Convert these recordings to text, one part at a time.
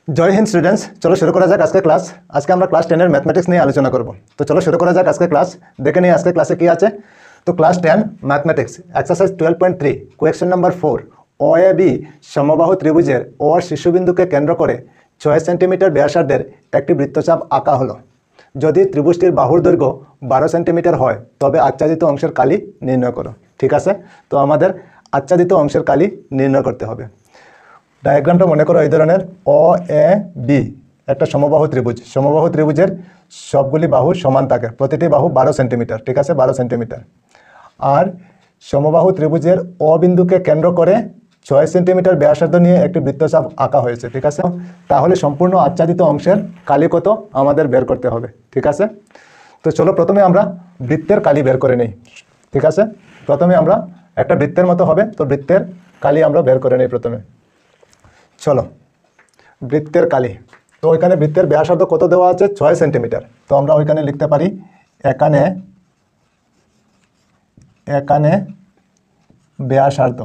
জয় Hind students, চলো শুরু করা যাক আজকে ক্লাস। আজকে আমরা ক্লাস 10 এর ম্যাথমেটিক্স নিয়ে আলোচনা করব। তো চলো শুরু করা যাক আজকে ক্লাস। দেখে নিই আজকে ক্লাসে কি আছে। তো class 10 mathematics exercise 12.3 question number 4, O A B সমবাহু ত্রিভুজের ও শীর্ষবিন্দুকে কেন্দ্র করে 6 সেন্টিমিটার ব্যাসার্ধের একটি বৃত্তচাপ আঁকা হলো। যদি ত্রিভুজটির বাহুর দৈর্ঘ্য 12 সেন্টিমিটার হয় তবে আচ্ছাদিত অংশের কালি নির্ণয় করো। ঠিক আছে, তো আমাদের আচ্ছাদিত অংশের কালি নির্ণয় করতে হবে। ডায়াগ্রামটা মনে করো এই ধরনের, ও এ বি একটা সমবাহু ত্রিভুজ। সমবাহু ত্রিভুজের সবগুলি বাহু সমান থাকে, প্রতিটি বাহু 12 সেন্টিমিটার। ঠিক আছে, 12 সেন্টিমিটার। আর সমবাহু ত্রিভুজের ও বিন্দুকে কেন্দ্র করে 6 সেন্টিমিটার ব্যাসার্ধ নিয়ে একটি বৃত্তচাপ আঁকা হয়েছে। ঠিক আছে, তাহলে সম্পূর্ণ আচ্ছাদিত অংশের কালি কত আমাদের বের করতে হবে। ঠিক আছে, তো চলো প্রথমে আমরা বৃত্তের কালি বের করে নিই। ঠিক আছে, প্রথমে আমরা একটা বৃত্তের মতো হবে, তো বৃত্তের কালি আমরা বের করে নিই প্রথমে। চলো বৃত্তের কালি। তো ওইখানে বৃত্তের ব্যাসার্ধ কত দেওয়া আছে? 6 সেন্টিমিটার। তো আমরা ওইখানে লিখতে পারি এখানে ব্যাসার্ধ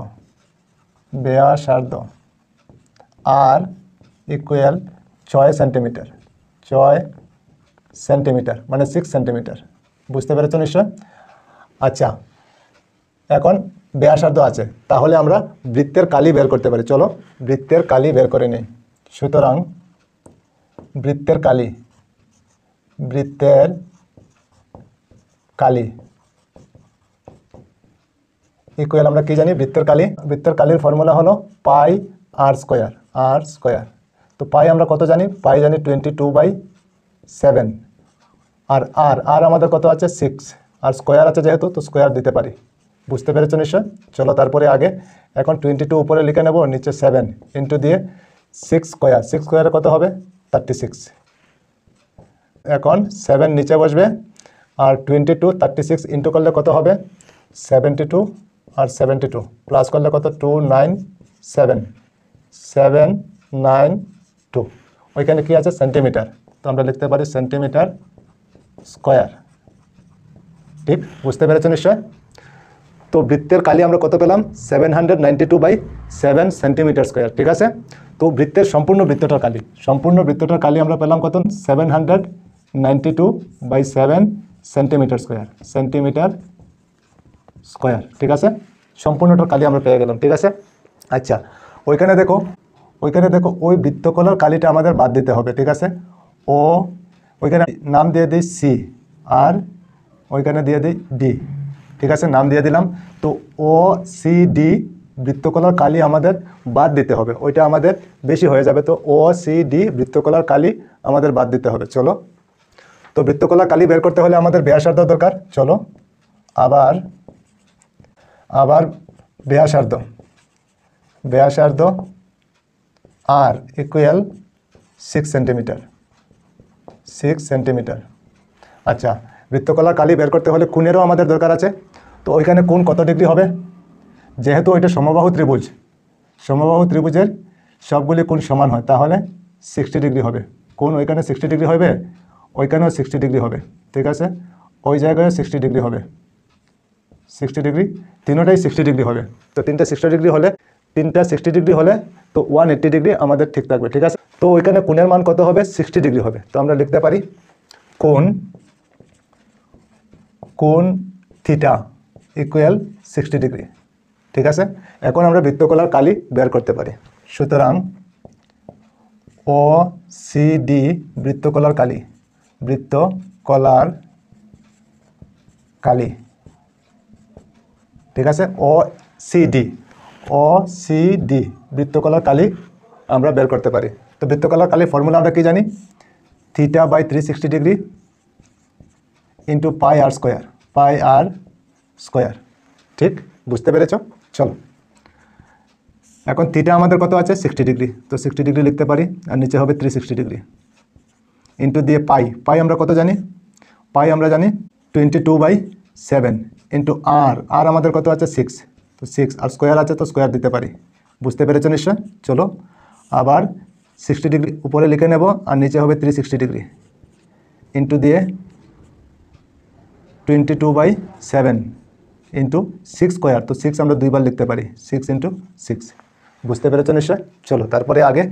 আর ইকুয়াল 6 সেন্টিমিটার। 6 সেন্টিমিটার মানে 6 সেন্টিমিটার। বুঝতে পেরেছ নিশ্চয়? আচ্ছা, এখন ব্যাসার্ধ আছে, তাহলে আমরা বৃত্তের কালি বের করতে পারি। চলো বৃত্তের কালি বের করে নিই। সুতরাং বৃত্তের কালি ইকুয়াল আমরা কি জানি? বৃত্তের কালির ফর্মুলা হলো পাই আর স্কোয়ার। তো পাই আমরা কত জানি? পাই জানি 22/7। আর আর আমাদের কত আছে? 6। আর স্কোয়ার আছে যেহেতু, তো স্কোয়ার দিতে পারি। বুঝতে পেরেছ নিশ্চয়? চলো তারপরে আগে এখন 22 উপরে লিখে নেব, নিচে 7 ইন্টু দিয়ে 6 স্কোয়ারে কত হবে? 36। এখন 7 নিচে বসবে আর 22 36 ইন্টু করলে কত হবে? 72। আর 72 প্লাস করলে কত? 792। ওইখানে কি আছে? সেন্টিমিটার। তো আমরা লিখতে পারি সেন্টিমিটার স্কোয়ার। ঠিক, বুঝতে পেরেছ নিশ্চয়? তো বৃত্তের কালি আমরা কত পেলাম? 792/7 সেন্টিমিটার স্কোয়ার। ঠিক আছে, তো বৃত্তের সম্পূর্ণ বৃত্তটার কালি আমরা পেলাম কত? 792/7 সেন্টিমিটার স্কোয়ার। ঠিক আছে, সম্পূর্ণটার কালি আমরা পেয়ে গেলাম। ঠিক আছে, আচ্ছা ওইখানে দেখো ওই বৃত্তকলার কালিটা আমাদের বাদ দিতে হবে। ঠিক আছে, ওইখানে নাম দিয়ে দিই সি আর ওইখানে দিয়ে দিই ডি। ঠিক আছে, নাম দিয়ে দিলাম। তো ও সি ডি বৃত্তকলার কালি আমাদের বাদ দিতে হবে, ওইটা আমাদের বেশি হয়ে যাবে। তো ও সি ডি বৃত্তকলার কালি আমাদের বাদ দিতে হবে। চলো, তো বৃত্তকলার কালি বের করতে হলে আমাদের ব্যাসার্ধ দরকার। চলো আবার ব্যাসার্ধ আর ইকুয়াল 6 সেন্টিমিটার। আচ্ছা, বৃত্তকলার কালি বের করতে হলে কোণেরও আমাদের দরকার আছে। তো ওইখানে কোণ কত ডিগ্রি হবে? যেহেতু ওইটা সমবাহু ত্রিভুজের সবগুলি কোণ সমান হয়, তাহলে 60 ডিগ্রি হবে। কোণ ওইখানে 60 ডিগ্রি হবে, ওইখানেও 60 ডিগ্রি হবে। ঠিক আছে, ওই জায়গায় 60 ডিগ্রি হবে, 60 ডিগ্রি, তিনটাই 60 ডিগ্রি হবে। তো তিনটা 60 ডিগ্রি হলে তো 180 ডিগ্রি আমাদের ঠিক থাকবে। ঠিক আছে, তো ওইখানে কোণের মান কত হবে? 60 ডিগ্রি হবে। তো আমরা লিখতে পারি কোণ থিটা ইকুয়াল 60 ডিগ্রি। ঠিক আছে, এখন আমরা বৃত্তকলার কালি বের করতে পারি। সুতরাং ও সি ডি বৃত্তকলার কালি। ঠিক আছে, ও সি ডি বৃত্তকলার কালি আমরা বের করতে পারি। তো বৃত্তকলার কালির ফর্মুলা আমরা কি জানি? θ/360 ডিগ্রি ইন্টু পাই আর স্কোয়ার। ঠিক, বুঝতে পেরেছ? চলো, এখন থিটা আমাদের কত আছে? 60 ডিগ্রি। তো 60 ডিগ্রি লিখতে পারি, আর নিচে হবে 360 ডিগ্রি ইন্টু দিয়ে পাই আমরা কত জানি? পাই আমরা জানি 22/7 ইন্টু আর আমাদের কত আছে? 6। তো 6 আর স্কোয়ার আছে, তো স্কোয়ার দিতে পারি। বুঝতে পেরেছ নিশ্চয়? চলো আবার 60 ডিগ্রি উপরে লিখে নেব, আর নিচে হবে 360 ডিগ্রি ইন্টু দিয়ে 22/7 ইন্টু 6 স্কোয়ার। তো 6 আমরা দুইবার লিখতে পারি, 6 × 6 বুঝতে পেরেছো নিশ্চয়? চলো তারপরে আগে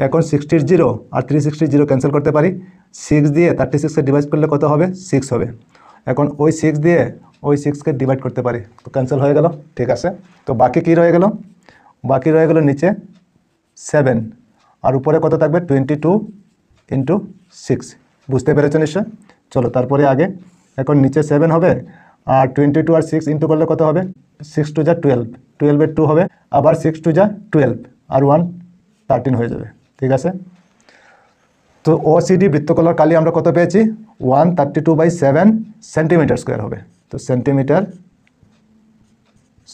এখন 60 0 আর 360 0 ক্যান্সেল করতে পারি। 6 দিয়ে 36কে ডিভাইড করলে কত হবে? 6 হবে। এখন ওই 6 দিয়ে ওই 6কে ডিভাইড করতে পারি, তো ক্যান্সেল হয়ে গেল। ঠিক আছে, তো বাকি কি রয়ে গেল? বাকি রয়ে গেল নিচে 7 আর উপরে কত থাকবে? 22 × 6। বুঝতে পেরেছো নিশ্চয়? চলো তারপরে আগে এখন নিচে 7 হবে আর 22 আর 6 ইন্টু করলে কত হবে? 6 2 যা 12, 12 2 হবে, আবার 6 2 যা 12 আর 1 13 হয়ে যাবে। ঠিক আছে, তো OCD বৃত্তকলার কালি আমরা কত পেয়েছি? 132/7 সেন্টিমিটার স্কোয়ার হবে, তো সেন্টিমিটার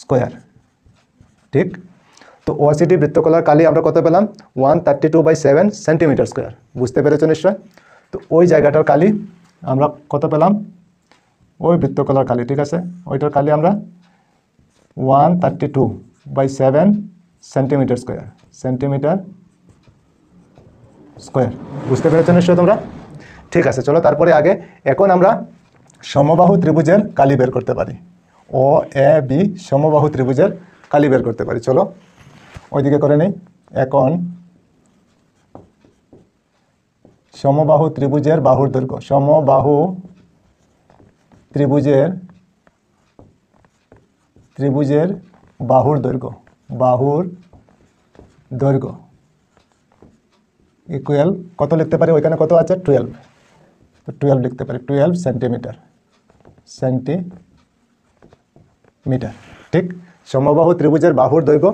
স্কোয়ার। ঠিক, তো OCD বৃত্তকলার কালি আমরা কত পেলাম? 132/7 সেন্টিমিটার স্কোয়ার। বুঝতে পেরেছো নিশ্চয়? তো ওই জায়গাটার কালি আমরা কত পেলাম? ওই বৃত্তকলার কালি, ঠিক আছে, ওইটার কালি আমরা 132/7 সেন্টিমিটার স্কোয়ার, সেন্টিমিটার স্কোয়ার। বুঝতে পেরেছো নিশ্চয় তোমরা? ঠিক আছে, চলো তারপরে আগে এখন আমরা সমবাহু ত্রিভুজের কালি বের করতে পারি। OAB সমবাহু ত্রিভুজের কালি বের করতে পারি। চলো ওইদিকে করে নেই। এখন সমবাহু ত্রিভুজের বাহুর দৈর্ঘ্য, সমবাহু ত্রিভুজের বাহুর দৈর্ঘ্য, বাহুর দৈর্ঘ্য ইকুয়াল কত লিখতে পারি? ওইখানে কত আছে? 12, তো 12 লিখতে পারি, 12 সেন্টিমিটার। ঠিক, সমবাহু ত্রিভুজের বাহুর দৈর্ঘ্য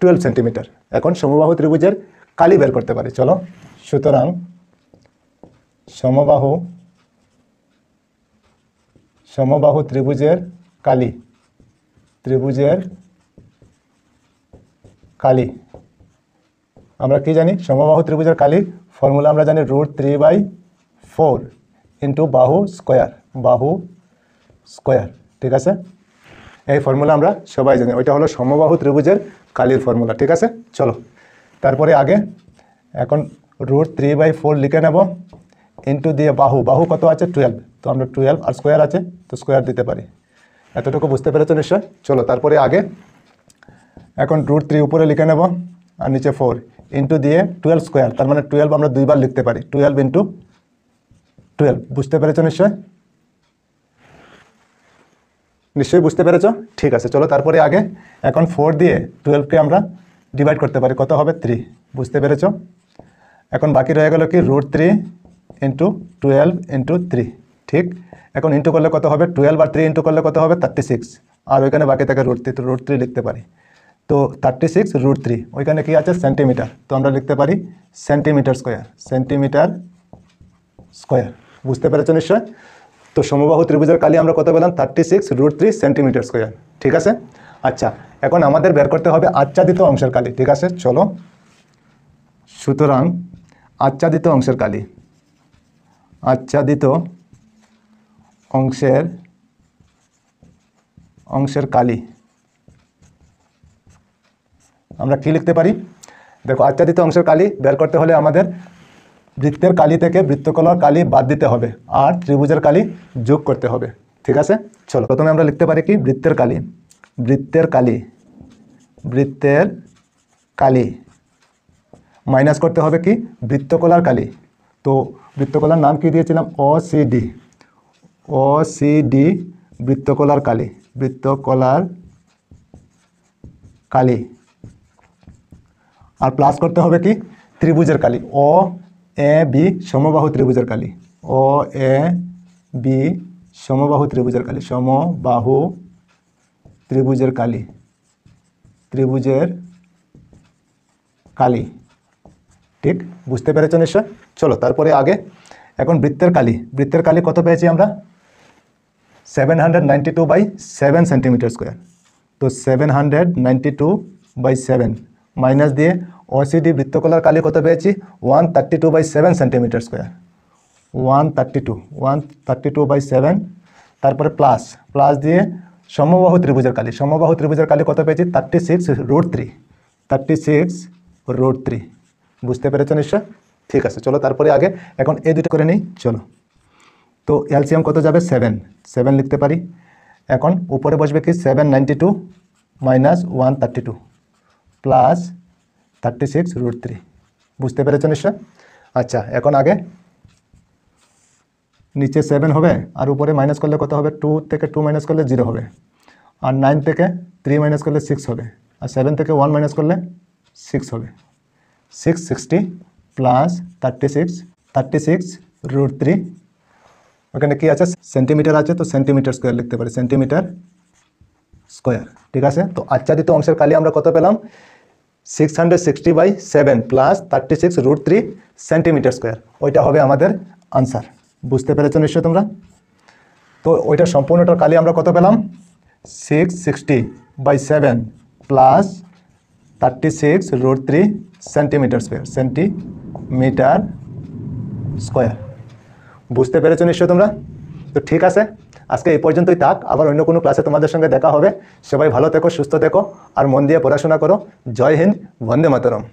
12 সেন্টিমিটার। এখন সমবাহু ত্রিভুজের কালি বের করতে পারি। চলো, সুতরাং সমবাহু ত্রিভুজের কালি আমরা কি জানি? সমবাহু ত্রিভুজের কালি ফর্মুলা আমরা জানি √3/4 ইন্টু বাহু স্কোয়ার। ঠিক আছে, এই ফর্মুলা আমরা সবাই জানি, ওইটা হলো সমবাহু ত্রিভুজের কালির ফর্মুলা। ঠিক আছে, চলো তারপরে আগে এখন √3/4 লিখে নেব, ইন্টু দিয়ে বাহু কত আছে? 12, তো আমরা 12 আর স্কোয়ার আছে তো স্কোয়ার দিতে পারি। এতটুকু বুঝতে পেরেছো নিশ্চয়? চলো তারপরে আগে এখন √3 উপরে লিখে নেব আর নিচে 4 ইন্টু দিয়ে 12 স্কোয়ার, তার মানে 12 আমরা দুইবার লিখতে পারি, 12 × 12। বুঝতে পেরেছো নিশ্চয়ই বুঝতে পেরেছো? ঠিক আছে, চলো তারপরে আগে এখন 4 দিয়ে 12কে আমরা ডিভাইড করতে পারি, কত হবে? 3। বুঝতে পেরেছো? এখন বাকি রয়ে গেল কি? √3 × 12 × 3। ঠিক, এখন ইন্টু করলে কত হবে? 12 আর 3 ইন্টু করলে কত হবে? 36, আর ওইখানে বাকি থাকে √3, তো √3 লিখতে পারি। তো 36 √3, ওইখানে কি আছে? সেন্টিমিটার, তো আমরা লিখতে পারি সেন্টিমিটার স্কোয়ার। বুঝতে পেরেছো নিশ্চয়? তো সমবাহু ত্রিভুজের কালি আমরা কত পেলাম? 36 √3 সেন্টিমিটার স্কোয়ার। ঠিক আছে, আচ্ছা এখন আমাদের বের করতে হবে আচ্ছাদিত অংশের কালি। ঠিক আছে, চলো, সুতরাং আচ্ছাদিত অংশের কালি, অংশের কালি আমরা কি লিখতে পারি? দেখো, আচ্ছাদিত অংশের কালি বের করতে হলে আমাদের বৃত্তের কালি থেকে বৃত্তকলার কালি বাদ দিতে হবে আর ত্রিভুজের কালি যোগ করতে হবে। ঠিক আছে, চলো প্রথমে আমরা লিখতে পারি কি? বৃত্তের কালি মাইনাস করতে হবে কি? বৃত্তকলার কালি। তো বৃত্তকলার নাম কি দিয়েছিলাম? OCD বৃত্তকলার কালি। আর প্লাস করতে হবে কি? ত্রিভুজের কালি, OAB সমবাহু ত্রিভুজের কালি, OAB সমবাহু ত্রিভুজের কালি। ঠিক, বুঝতে পেরেছো নিশ্চয়? চলো তারপরে আগে এখন বৃত্তের কালি কত পেয়েছি আমরা? 792/7 সেন্টিমিটার স্কোয়ার। তো 792/7 মাইনাস দিয়ে OCD বৃত্তকলার কালি কত পেয়েছি? 132/7 সেন্টিমিটার স্কোয়ার। 132/7, তারপরে প্লাস দিয়ে সমবাহু ত্রিভুজের কালি কত পেয়েছি? 36 √3। বুঝতে পেরেছো নিশ্চয়? ঠিক আছে, চলো তারপরে আগে এখন এই দুটো করে নিই। চলো, তো এলসিএম কত যাবে? 7 লিখতে পারি। এখন উপরে বসবে কি? 792 - 132 প্লাস 36√3 বুঝতে পেরেছো নিশ্চয়? আচ্ছা, এখন আগে নিচে 7 হবে, আর উপরে মাইনাস করলে কত হবে? 2 থেকে 2 মাইনাস করলে 0 হবে, আর 9 থেকে 3 মাইনাস করলে 6 হবে, আর 7 থেকে 1 মাইনাস করলে 6 হবে। 660 প্লাস 36√3, ওখানে কি আছে? সেন্টিমিটার আছে, তো সেন্টিমিটার স্কোয়ার লিখতে পারি, সেন্টিমিটার স্কোয়ার। ঠিক আছে, তো আচ্ছাদিত অংশের কালি আমরা কত পেলাম? 660/7 প্লাস 36√3 সেন্টিমিটার স্কোয়ার, ওইটা হবে আমাদের আনসার। বুঝতে পেরেছো নিশ্চয় তোমরা? তো ওইটা সম্পূর্ণটার কালি আমরা কত পেলাম? 660/7 plus 36√3 centimetre square, centimetre square. বুঝতে পেরেছো নিশ্চয় তোমরা? তো ঠিক আছে, আজকে এই পর্যন্তই থাক, আবার অন্য কোনো ক্লাসে তোমাদের সঙ্গে দেখা হবে। সবাই ভালো থেকো, সুস্থ থেকো, আর মন দিয়ে পড়াশোনা করো। জয় হিন্দ, বন্দে মাতরম।